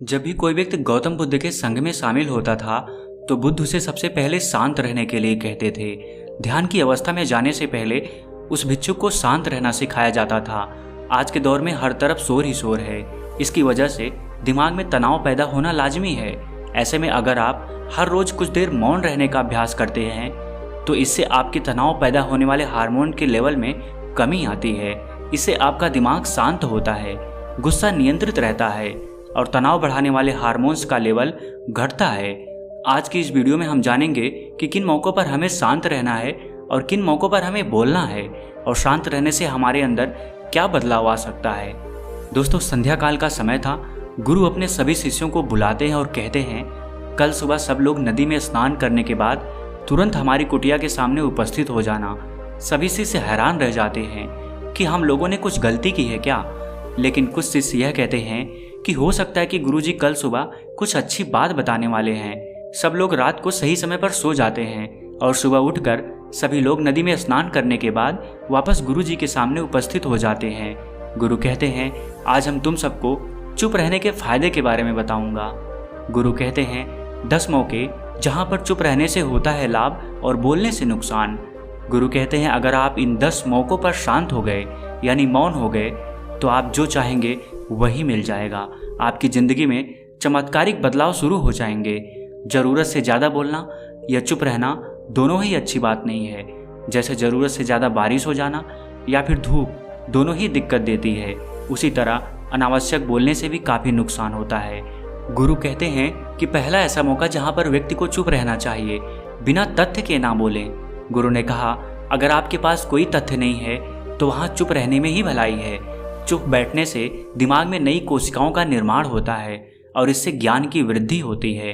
जब भी कोई व्यक्ति गौतम बुद्ध के संघ में शामिल होता था तो बुद्ध उसे सबसे पहले शांत रहने के लिए कहते थे। ध्यान की अवस्था में जाने से पहले उस भिक्षुक को शांत रहना सिखाया जाता था। आज के दौर में हर तरफ शोर ही शोर है। इसकी वजह से दिमाग में तनाव पैदा होना लाजमी है। ऐसे में अगर आप हर रोज कुछ देर मौन रहने का अभ्यास करते हैं तो इससे आपके तनाव पैदा होने वाले हार्मोन के लेवल में कमी आती है। इससे आपका दिमाग शांत होता है, गुस्सा नियंत्रित रहता है और तनाव बढ़ाने वाले हार्मोन्स का लेवल घटता है। आज की इस वीडियो में हम जानेंगे कि किन मौक़ों पर हमें शांत रहना है और किन मौक़ों पर हमें बोलना है और शांत रहने से हमारे अंदर क्या बदलाव आ सकता है। दोस्तों, संध्या काल का समय था। गुरु अपने सभी शिष्यों को बुलाते हैं और कहते हैं, कल सुबह सब लोग नदी में स्नान करने के बाद तुरंत हमारी कुटिया के सामने उपस्थित हो जाना। सभी शिष्य हैरान रह जाते हैं कि हम लोगों ने कुछ गलती की है क्या। लेकिन कुछ शिष्य यह कहते हैं कि हो सकता है कि गुरुजी कल सुबह कुछ अच्छी बात बताने वाले हैं। सब लोग रात को सही समय पर सो जाते हैं और सुबह उठकर सभी लोग नदी में स्नान करने के बाद वापस गुरुजी के सामने उपस्थित हो जाते हैं। गुरु कहते हैं, आज हम तुम सबको चुप रहने के फायदे के बारे में बताऊंगा। गुरु कहते हैं, 10 मौके जहां पर चुप रहने से होता है लाभ और बोलने से नुकसान। गुरु कहते हैं, अगर आप इन 10 मौकों पर शांत हो गए यानी मौन हो गए तो आप जो चाहेंगे वही मिल जाएगा। आपकी ज़िंदगी में चमत्कारिक बदलाव शुरू हो जाएंगे। ज़रूरत से ज़्यादा बोलना या चुप रहना दोनों ही अच्छी बात नहीं है। जैसे ज़रूरत से ज़्यादा बारिश हो जाना या फिर धूप, दोनों ही दिक्कत देती है, उसी तरह अनावश्यक बोलने से भी काफ़ी नुकसान होता है। गुरु कहते हैं कि पहला ऐसा मौका जहाँ पर व्यक्ति को चुप रहना चाहिए, बिना तथ्य के ना बोलें। गुरु ने कहा, अगर आपके पास कोई तथ्य नहीं है तो वहाँ चुप रहने में ही भलाई है। चुप बैठने से दिमाग में नई कोशिकाओं का निर्माण होता है और इससे ज्ञान की वृद्धि होती है।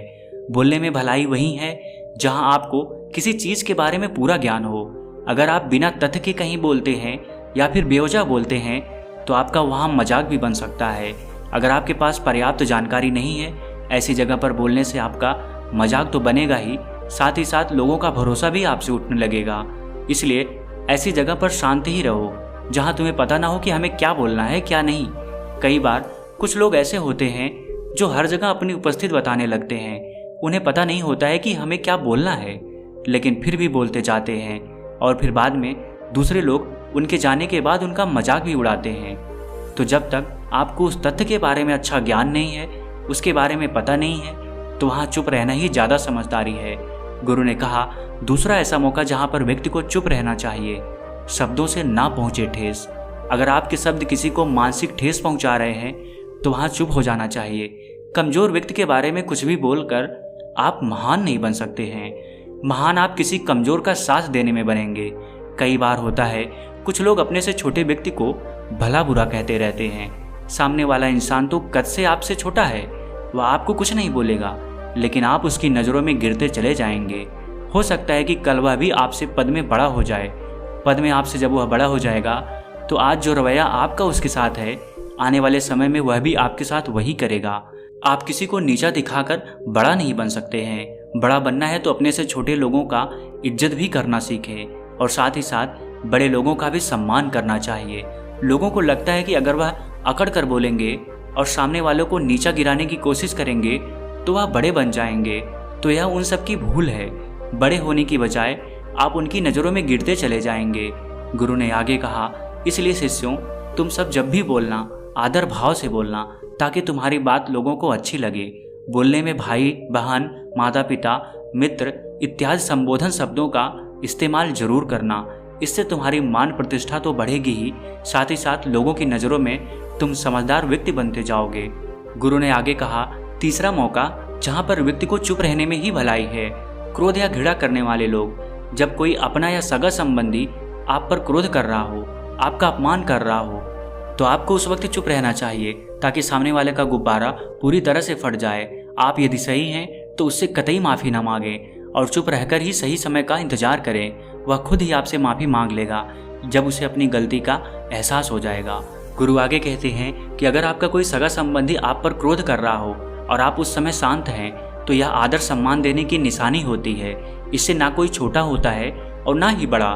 बोलने में भलाई वही है जहां आपको किसी चीज़ के बारे में पूरा ज्ञान हो। अगर आप बिना तथ्य के कहीं बोलते हैं या फिर बेवजह बोलते हैं तो आपका वहां मजाक भी बन सकता है। अगर आपके पास पर्याप्त जानकारी नहीं है, ऐसी जगह पर बोलने से आपका मजाक तो बनेगा ही, साथ ही साथ लोगों का भरोसा भी आपसे उठने लगेगा। इसलिए ऐसी जगह पर शांति ही रहो जहां तुम्हें पता ना हो कि हमें क्या बोलना है क्या नहीं। कई बार कुछ लोग ऐसे होते हैं जो हर जगह अपनी उपस्थिति बताने लगते हैं। उन्हें पता नहीं होता है कि हमें क्या बोलना है, लेकिन फिर भी बोलते जाते हैं और फिर बाद में दूसरे लोग उनके जाने के बाद उनका मजाक भी उड़ाते हैं। तो जब तक आपको उस तथ्य के बारे में अच्छा ज्ञान नहीं है, उसके बारे में पता नहीं है, तो वहाँ चुप रहना ही ज़्यादा समझदारी है। गुरु ने कहा, दूसरा ऐसा मौका जहाँ पर व्यक्ति को चुप रहना चाहिए, शब्दों से ना पहुँचे ठेस। अगर आपके शब्द किसी को मानसिक ठेस पहुँचा रहे हैं तो वहाँ चुप हो जाना चाहिए। कमज़ोर व्यक्ति के बारे में कुछ भी बोलकर आप महान नहीं बन सकते हैं। महान आप किसी कमज़ोर का साथ देने में बनेंगे। कई बार होता है कुछ लोग अपने से छोटे व्यक्ति को भला बुरा कहते रहते हैं। सामने वाला इंसान तो कद से आपसे छोटा है, वह आपको कुछ नहीं बोलेगा, लेकिन आप उसकी नज़रों में गिरते चले जाएंगे। हो सकता है कि कल वह भी आपसे पद में बड़ा हो जाए। पद में आपसे जब वह बड़ा हो जाएगा तो आज जो रवैया आपका उसके साथ है, आने वाले समय में वह भी आपके साथ वही करेगा। आप किसी को नीचा दिखाकर बड़ा नहीं बन सकते हैं। बड़ा बनना है तो अपने से छोटे लोगों का इज्जत भी करना सीखें और साथ ही साथ बड़े लोगों का भी सम्मान करना चाहिए। लोगों को लगता है कि अगर वह अकड़ कर बोलेंगे और सामने वालों को नीचा गिराने की कोशिश करेंगे तो वह बड़े बन जाएंगे, तो यह उन सब की भूल है। बड़े होने की बजाय आप उनकी नज़रों में गिरते चले जाएंगे। गुरु ने आगे कहा, इसलिए शिष्यों, तुम सब जब भी बोलना आदर भाव से बोलना, ताकि तुम्हारी बात लोगों को अच्छी लगे। बोलने में भाई बहन, माता पिता, मित्र इत्यादि संबोधन शब्दों का इस्तेमाल जरूर करना। इससे तुम्हारी मान प्रतिष्ठा तो बढ़ेगी ही, साथ ही साथ लोगों की नज़रों में तुम समझदार व्यक्ति बनते जाओगे। गुरु ने आगे कहा, तीसरा मौका जहाँ पर व्यक्ति को चुप रहने में ही भलाई है, क्रोध या घृणा करने वाले लोग। जब कोई अपना या सगा संबंधी आप पर क्रोध कर रहा हो, आपका अपमान कर रहा हो, तो आपको उस वक्त चुप रहना चाहिए ताकि सामने वाले का गुब्बारा पूरी तरह से फट जाए। आप यदि सही हैं तो उससे कतई माफ़ी ना मांगें और चुप रहकर ही सही समय का इंतजार करें। वह खुद ही आपसे माफ़ी मांग लेगा जब उसे अपनी गलती का एहसास हो जाएगा। गुरु आगे कहते हैं कि अगर आपका कोई सगा संबंधी आप पर क्रोध कर रहा हो और आप उस समय शांत हैं तो यह आदर सम्मान देने की निशानी होती है। इससे ना कोई छोटा होता है और ना ही बड़ा।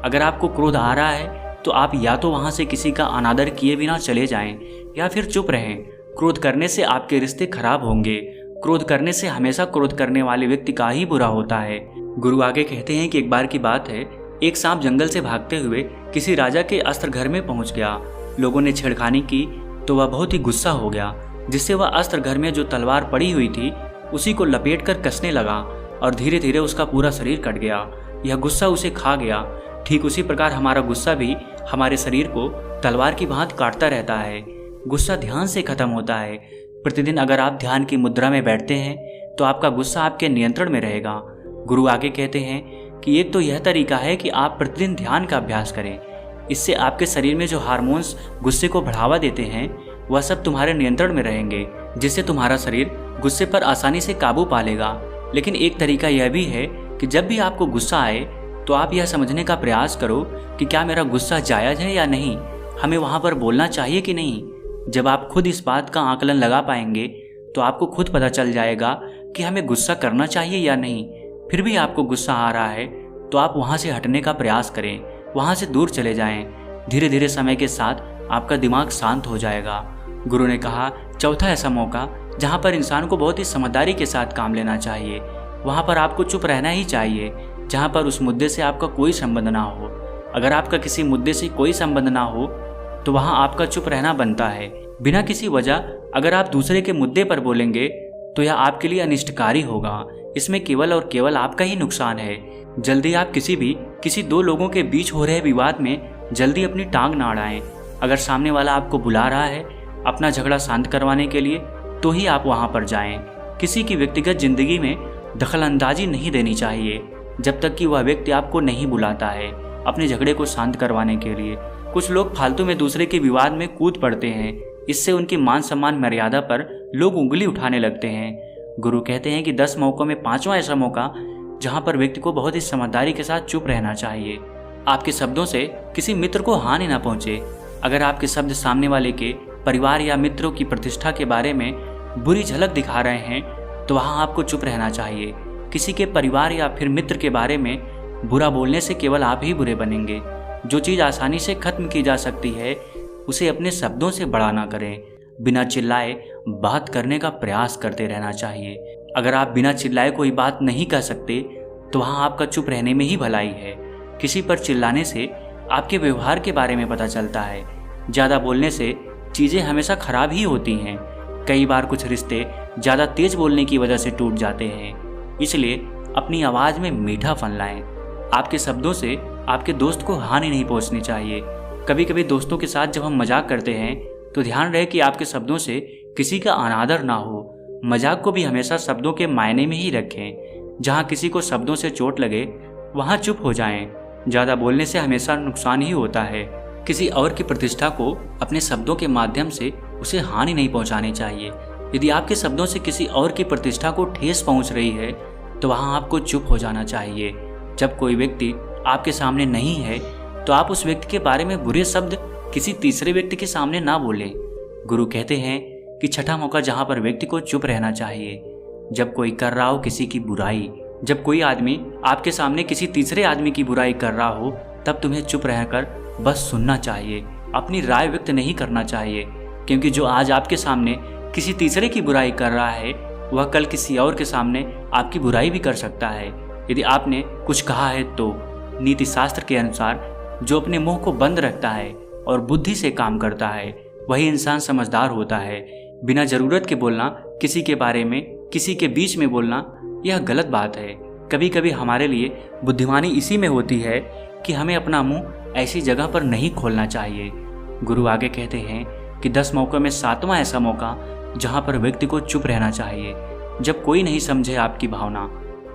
अगर आपको क्रोध आ रहा है तो आप या तो वहाँ से किसी का अनादर किए बिना चले जाएं या फिर चुप रहें। क्रोध करने से आपके रिश्ते खराब होंगे। क्रोध करने से हमेशा क्रोध करने वाले व्यक्ति का ही बुरा होता है। गुरु आगे कहते हैं कि एक बार की बात है, एक सांप जंगल से भागते हुए किसी राजा के अस्त्र घर में पहुंच गया। लोगों ने छेड़खानी की तो वह बहुत ही गुस्सा हो गया, जिससे वह अस्त्र घर में जो तलवार पड़ी हुई थी उसी को लपेटकर कसने लगा और धीरे धीरे उसका पूरा शरीर कट गया। यह गुस्सा उसे खा गया। ठीक उसी प्रकार हमारा गुस्सा भी हमारे शरीर को तलवार की भांति काटता रहता है। गुस्सा ध्यान से खत्म होता है। प्रतिदिन अगर आप ध्यान की मुद्रा में बैठते हैं तो आपका गुस्सा आपके नियंत्रण में रहेगा। गुरु आगे कहते हैं कि एक तो यह तरीका है कि आप प्रतिदिन ध्यान का अभ्यास करें। इससे आपके शरीर में जो हार्मोन्स गुस्से को बढ़ावा देते हैं वह सब तुम्हारे नियंत्रण में रहेंगे, जिससे तुम्हारा शरीर गुस्से पर आसानी से काबू पा लेगा। लेकिन एक तरीका यह भी है कि जब भी आपको गुस्सा आए तो आप यह समझने का प्रयास करो कि क्या मेरा गुस्सा जायज़ है या नहीं, हमें वहाँ पर बोलना चाहिए कि नहीं। जब आप खुद इस बात का आकलन लगा पाएंगे तो आपको खुद पता चल जाएगा कि हमें गुस्सा करना चाहिए या नहीं। फिर भी आपको गुस्सा आ रहा है तो आप वहाँ से हटने का प्रयास करें, वहाँ से दूर चले जाएं। धीरे धीरे समय के साथ आपका दिमाग शांत हो जाएगा। गुरु ने कहा, चौथा ऐसा मौका जहाँ पर इंसान को बहुत ही समझदारी के साथ काम लेना चाहिए, वहाँ पर आपको चुप रहना ही चाहिए, जहाँ पर उस मुद्दे से आपका कोई संबंध ना हो। अगर आपका किसी मुद्दे से कोई संबंध ना हो तो वहाँ आपका चुप रहना बनता है। बिना किसी वजह अगर आप दूसरे के मुद्दे पर बोलेंगे तो यह आपके लिए अनिष्टकारी होगा। इसमें केवल और केवल आपका ही नुकसान है। जल्दी आप किसी दो लोगों के बीच हो रहे विवाद में जल्दी अपनी टांग ना अड़ाएं। अगर सामने वाला आपको बुला रहा है अपना झगड़ा शांत करवाने के लिए तो ही आप वहां पर जाएं। किसी की व्यक्तिगत जिंदगी में दखलंदाजी नहीं देनी चाहिए जब तक कि वह व्यक्ति आपको नहीं बुलाता है अपने झगड़े को शांत करवाने के लिए। कुछ लोग फालतू में दूसरे के विवाद में कूद पड़ते हैं। इससे उनकी मान सम्मान मर्यादा पर लोग उंगली उठाने लगते हैं। गुरु कहते हैं कि 10 मौकों में 5वां ऐसा मौका जहां पर व्यक्ति को बहुत ही समझदारी के साथ चुप रहना चाहिए। आपके शब्दों से किसी मित्र को हानि ना पहुंचे। अगर आपके शब्द सामने वाले के परिवार या मित्रों की प्रतिष्ठा के बारे में बुरी झलक दिखा रहे हैं तो वहां आपको चुप रहना चाहिए। किसी के परिवार या फिर मित्र के बारे में बुरा बोलने से केवल आप ही बुरे बनेंगे। जो चीज़ आसानी से खत्म की जा सकती है उसे अपने शब्दों से बड़ा ना करें। बिना चिल्लाए बात करने का प्रयास करते रहना चाहिए। अगर आप बिना चिल्लाए कोई बात नहीं कर सकते तो वहाँ आपका चुप रहने में ही भलाई है। किसी पर चिल्लाने से आपके व्यवहार के बारे में पता चलता है। ज़्यादा बोलने से चीज़ें हमेशा खराब ही होती हैं। कई बार कुछ रिश्ते ज़्यादा तेज बोलने की वजह से टूट जाते हैं। इसलिए अपनी आवाज़ में मीठापन लाएं। आपके शब्दों से आपके दोस्त को हानि नहीं पहुंचनी चाहिए। कभी कभी दोस्तों के साथ जब हम मजाक करते हैं तो ध्यान रहे कि आपके शब्दों से किसी का अनादर ना हो। मजाक को भी हमेशा शब्दों के मायने में ही रखें। जहाँ किसी को शब्दों से चोट लगे वहाँ चुप हो जाएं। ज़्यादा बोलने से हमेशा नुकसान ही होता है। किसी और की प्रतिष्ठा को अपने शब्दों के माध्यम से उसे हानि नहीं पहुंचानी चाहिए। यदि आपके शब्दों से किसी और की प्रतिष्ठा को ठेस पहुंच रही है तो वहां आपको चुप हो जाना चाहिए। जब कोई व्यक्ति आपके सामने नहीं है तो आप उस व्यक्ति के बारे में बुरे शब्द किसी तीसरे व्यक्ति के सामने ना बोलें। गुरु कहते हैं कि छठा मौका जहाँ पर व्यक्ति को चुप रहना चाहिए, जब कोई कर रहा हो किसी की बुराई। जब कोई आदमी आपके सामने किसी तीसरे आदमी की बुराई कर रहा हो तब तुम्हें चुप रहकर बस सुनना चाहिए, अपनी राय व्यक्त नहीं करना चाहिए। क्योंकि जो आज आपके सामने किसी तीसरे की बुराई कर रहा है वह कल किसी और के सामने आपकी बुराई भी कर सकता है। यदि आपने कुछ कहा है तो नीति शास्त्र के अनुसार जो अपने मुंह को बंद रखता है और बुद्धि से काम करता है वही इंसान समझदार होता है। बिना जरूरत के बोलना, किसी के बारे में किसी के बीच में बोलना, यह गलत बात है। कभी कभी हमारे लिए बुद्धिमानी इसी में होती है कि हमें अपना मुंह ऐसी जगह पर नहीं खोलना चाहिए। गुरु आगे कहते हैं कि 10 मौकों में 7वां ऐसा मौका जहां पर व्यक्ति को चुप रहना चाहिए, जब कोई नहीं समझे आपकी भावना।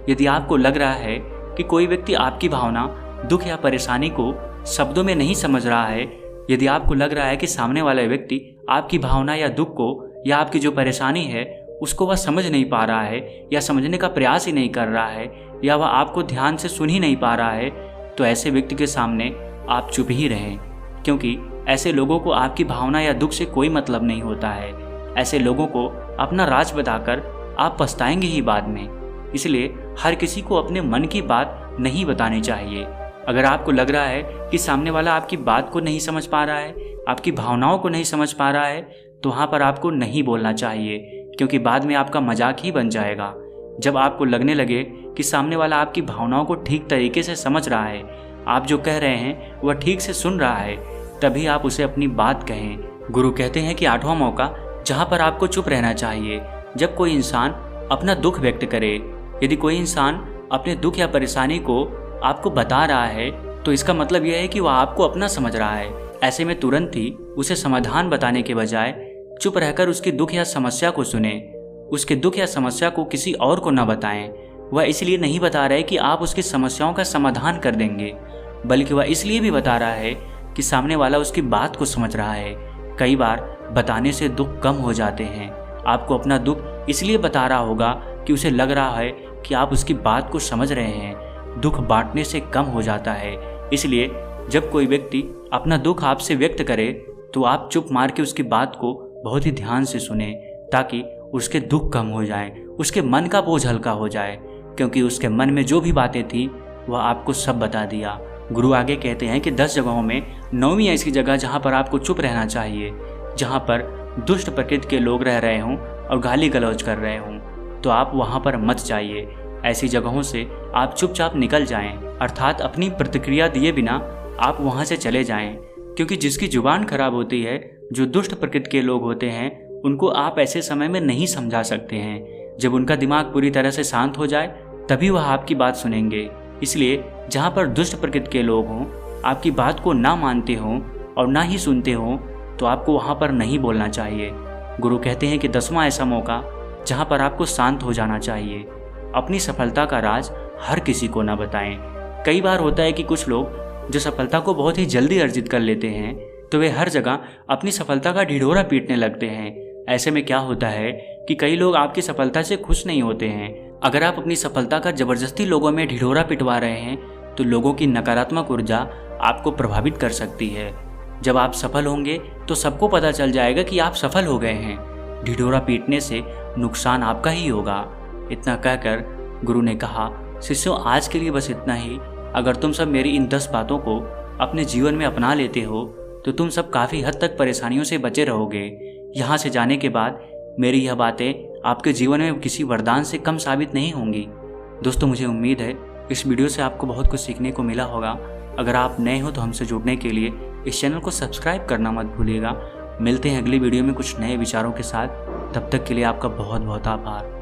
यदि आपको लग रहा है कि कोई व्यक्ति आपकी भावना, दुख या परेशानी को शब्दों में नहीं समझ रहा है, यदि आपको लग रहा है कि सामने वाला व्यक्ति आपकी भावना या दुख को या आपकी जो परेशानी है उसको वह समझ नहीं पा रहा है या समझने का प्रयास ही नहीं कर रहा है या वह आपको ध्यान से सुन ही नहीं पा रहा है, तो ऐसे व्यक्ति के सामने आप चुप ही रहें। क्योंकि ऐसे लोगों को आपकी भावना या दुख से कोई मतलब नहीं होता है। ऐसे लोगों को अपना राज बताकर आप पछताएंगे ही बाद में। इसलिए हर किसी को अपने मन की बात नहीं बतानी चाहिए। अगर आपको लग रहा है कि सामने वाला आपकी बात को नहीं समझ पा रहा है, आपकी भावनाओं को नहीं समझ पा रहा है, तो वहाँ पर आपको नहीं बोलना चाहिए, क्योंकि बाद में आपका मजाक ही बन जाएगा। जब आपको लगने लगे कि सामने वाला आपकी भावनाओं को ठीक तरीके से समझ रहा है, आप जो कह रहे हैं वह ठीक से सुन रहा है, तभी आप उसे अपनी बात कहें। गुरु कहते हैं कि 8वां मौका जहाँ पर आपको चुप रहना चाहिए, जब कोई इंसान अपना दुख व्यक्त करे। यदि कोई इंसान अपने दुख या परेशानी को आपको बता रहा है तो इसका मतलब यह है कि वह आपको अपना समझ रहा है। ऐसे में तुरंत ही उसे समाधान बताने के बजाय चुप रहकर उसकी दुख या समस्या को सुने। उसके दुख या समस्या को किसी और को न बताएं। वह इसलिए नहीं बता रहा है कि आप उसकी समस्याओं का समाधान कर देंगे, बल्कि वह इसलिए भी बता रहा है कि सामने वाला उसकी बात को समझ रहा है। कई बार बताने से दुख कम हो जाते हैं। आपको अपना दुख इसलिए बता रहा होगा कि उसे लग रहा है कि आप उसकी बात को समझ रहे हैं। दुख बांटने से कम हो जाता है। इसलिए जब कोई व्यक्ति अपना दुख आपसे व्यक्त करे तो आप चुप मार के उसकी बात को बहुत ही ध्यान से सुने, ताकि उसके दुख कम हो जाए, उसके मन का बोझ हल्का हो जाए, क्योंकि उसके मन में जो भी बातें थी वह आपको सब बता दिया। गुरु आगे कहते हैं कि 10 जगहों में 9वीं ऐसी जगह जहाँ पर आपको चुप रहना चाहिए, जहाँ पर दुष्ट प्रकृति के लोग रह रहे हों और गाली गलौज कर रहे हों, तो आप वहाँ पर मत जाइए। ऐसी जगहों से आप चुपचाप निकल जाएं, अर्थात अपनी प्रतिक्रिया दिए बिना आप वहाँ से चले जाएं, क्योंकि जिसकी जुबान खराब होती है, जो दुष्ट प्रकृति के लोग होते हैं, उनको आप ऐसे समय में नहीं समझा सकते हैं। जब उनका दिमाग पूरी तरह से शांत हो जाए तभी वह आपकी बात सुनेंगे। इसलिए जहाँ पर दुष्ट प्रकृति के लोग हों, आपकी बात को ना मानते हों और ना ही सुनते हों, तो आपको वहाँ पर नहीं बोलना चाहिए। गुरु कहते हैं कि 10वां ऐसा मौका जहाँ पर आपको शांत हो जाना चाहिए। अपनी सफलता का राज हर किसी को ना बताएं। कई बार होता है कि कुछ लोग जो सफलता को बहुत ही जल्दी अर्जित कर लेते हैं, तो वे हर जगह अपनी सफलता का ढिढोरा पीटने लगते हैं। ऐसे में क्या होता है कि कई लोग आपकी सफलता से खुश नहीं होते हैं। अगर आप अपनी सफलता का जबरदस्ती लोगों में ढिढोरा पिटवा रहे हैं, तो लोगों की नकारात्मक ऊर्जा आपको प्रभावित कर सकती है। जब आप सफल होंगे तो सबको पता चल जाएगा कि आप सफल हो गए हैं। ढिढोरा पीटने से नुकसान आपका ही होगा। इतना कहकर गुरु ने कहा, शिष्यों, आज के लिए बस इतना ही। अगर तुम सब मेरी इन 10 बातों को अपने जीवन में अपना लेते हो तो तुम सब काफ़ी हद तक परेशानियों से बचे रहोगे। यहाँ से जाने के बाद मेरी यह बातें आपके जीवन में किसी वरदान से कम साबित नहीं होंगी। दोस्तों, मुझे उम्मीद है इस वीडियो से आपको बहुत कुछ सीखने को मिला होगा। अगर आप नए हो तो हमसे जुड़ने के लिए इस चैनल को सब्सक्राइब करना मत भूलिएगा। मिलते हैं अगली वीडियो में कुछ नए विचारों के साथ। तब तक के लिए आपका बहुत बहुत आभार।